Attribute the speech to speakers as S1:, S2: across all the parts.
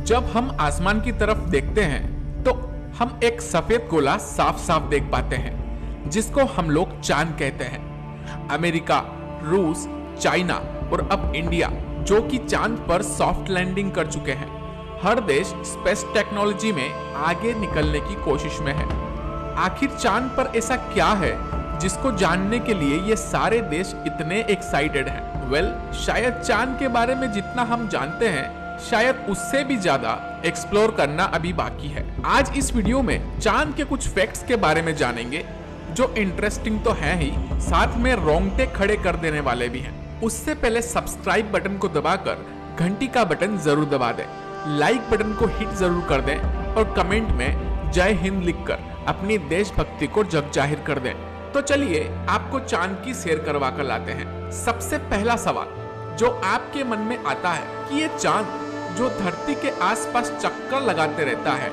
S1: जब हम आसमान की तरफ देखते हैं तो हम एक सफेद गोला साफ साफ देख पाते हैं जिसको हम लोग चांद कहते हैं। अमेरिका, रूस, चाइना और अब इंडिया जो कि चांद पर सॉफ्ट लैंडिंग कर चुके हैं। हर देश स्पेस टेक्नोलॉजी में आगे निकलने की कोशिश में है। आखिर चांद पर ऐसा क्या है जिसको जानने के लिए ये सारे देश इतने एक्साइटेड हैं? शायद चांद के बारे में जितना हम जानते हैं शायद उससे भी ज्यादा एक्सप्लोर करना अभी बाकी है। आज इस वीडियो में चांद के कुछ फैक्ट्स के बारे में जानेंगे जो इंटरेस्टिंग तो है ही, साथ में रोंगटे खड़े कर देने वाले भी हैं। उससे पहले सब्सक्राइब बटन को दबाकर घंटी का बटन जरूर दबा दें, लाइक बटन को हिट जरूर कर दें और कमेंट में जय हिंद लिखकर अपनी देशभक्ति को जग जाहिर कर दें। तो चलिए आपको चांद की सैर करवा कर लाते हैं। सबसे पहला सवाल जो आपके मन में आता है कि ये चांद जो धरती के आसपास चक्कर लगाते रहता है,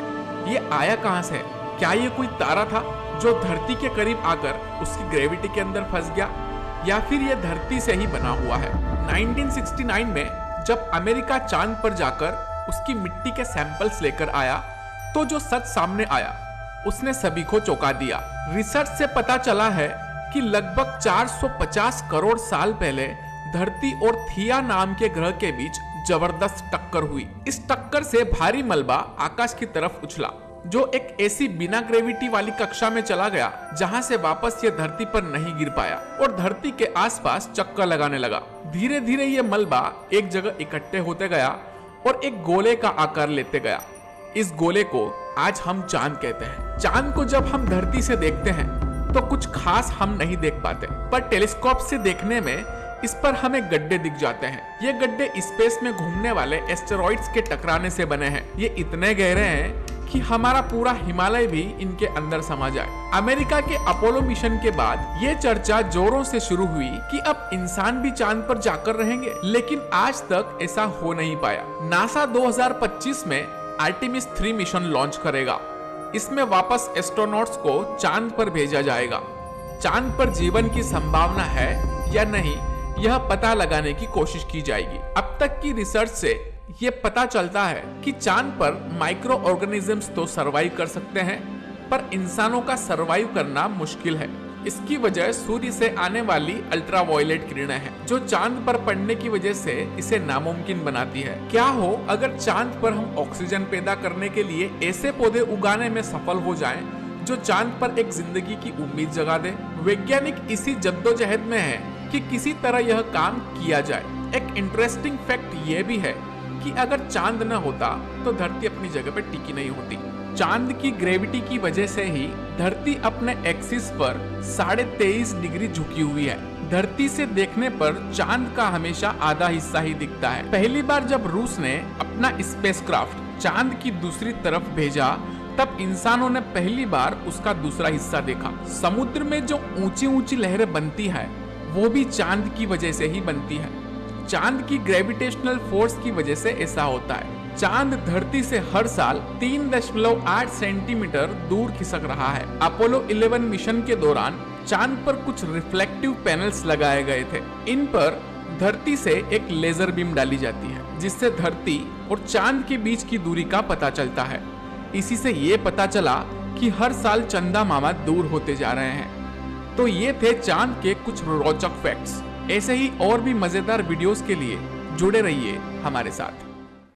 S1: ये आया कहां से? क्या ये कोई तारा था जो धरती के करीब आकर उसकी ग्रेविटी के अंदर फंस गया, या फिर ये धरती से ही बना हुआ है? 1969 में जब अमेरिका चांद पर जाकर उसकी मिट्टी के सैंपल्स लेकर आया तो जो सच सामने आया उसने सभी को चौंका दिया। रिसर्च से पता चला है कि लगभग 450 करोड़ साल पहले धरती और थिया नाम के ग्रह के बीच जबरदस्त टक्कर हुई। इस टक्कर से भारी मलबा आकाश की तरफ उछला जो एक ऐसी बिना ग्रेविटी वाली कक्षा में चला गया जहां से वापस ये धरती पर नहीं गिर पाया और धरती के आसपास चक्कर लगाने लगा। धीरे धीरे ये मलबा एक जगह इकट्ठे होते गया और एक गोले का आकार लेते गया। इस गोले को आज हम चांद कहते हैं। चांद को जब हम धरती से देखते हैं तो कुछ खास हम नहीं देख पाते, पर टेलीस्कोप से देखने में इस पर हमें गड्ढे दिख जाते हैं। ये गड्ढे स्पेस में घूमने वाले एस्टेरॉइड्स के टकराने से बने हैं। ये इतने गहरे हैं कि हमारा पूरा हिमालय भी इनके अंदर समा जाए। अमेरिका के अपोलो मिशन के बाद ये चर्चा जोरों से शुरू हुई कि अब इंसान भी चांद पर जाकर रहेंगे, लेकिन आज तक ऐसा हो नहीं पाया। नासा 2025 में आर्टेमिस 3 मिशन लॉन्च करेगा। इसमें वापस एस्ट्रोनॉट्स को चांद पर भेजा जाएगा। चांद पर जीवन की संभावना है या नहीं, यह पता लगाने की कोशिश की जाएगी। अब तक की रिसर्च से यह पता चलता है कि चांद पर माइक्रो ऑर्गेनिजम्स तो सरवाइव कर सकते हैं, पर इंसानों का सरवाइव करना मुश्किल है। इसकी वजह सूर्य से आने वाली अल्ट्रावायलेट किरणें हैं जो चांद पर पड़ने की वजह से इसे नामुमकिन बनाती है। क्या हो अगर चांद पर हम ऑक्सीजन पैदा करने के लिए ऐसे पौधे उगाने में सफल हो जाएं जो चांद पर एक जिंदगी की उम्मीद जगा दे? वैज्ञानिक इसी जद्दोजहद में है कि किसी तरह यह काम किया जाए। एक इंटरेस्टिंग फैक्ट यह भी है कि अगर चांद न होता तो धरती अपनी जगह पर टिकी नहीं होती। चांद की ग्रेविटी की वजह से ही धरती अपने एक्सिस पर 23.5 डिग्री झुकी हुई है। धरती से देखने पर चांद का हमेशा आधा हिस्सा ही दिखता है। पहली बार जब रूस ने अपना स्पेसक्राफ्ट चांद की दूसरी तरफ भेजा तब इंसानों ने पहली बार उसका दूसरा हिस्सा देखा। समुद्र में जो ऊंची ऊंची लहरें बनती है वो भी चांद की वजह से ही बनती है। चांद की ग्रेविटेशनल फोर्स की वजह से ऐसा होता है। चांद धरती से हर साल 3.8 सेंटीमीटर दूर खिसक रहा है। अपोलो 11 मिशन के दौरान चांद पर कुछ रिफ्लेक्टिव पैनल्स लगाए गए थे। इन पर धरती से एक लेजर बीम डाली जाती है जिससे धरती और चांद के बीच की दूरी का पता चलता है। इसी से ये पता चला कि हर साल चंदा मामा दूर होते जा रहे हैं। तो ये थे चांद के कुछ रोचक फैक्ट्स। ऐसे ही और भी मजेदार वीडियोस के लिए जुड़े रहिए हमारे साथ।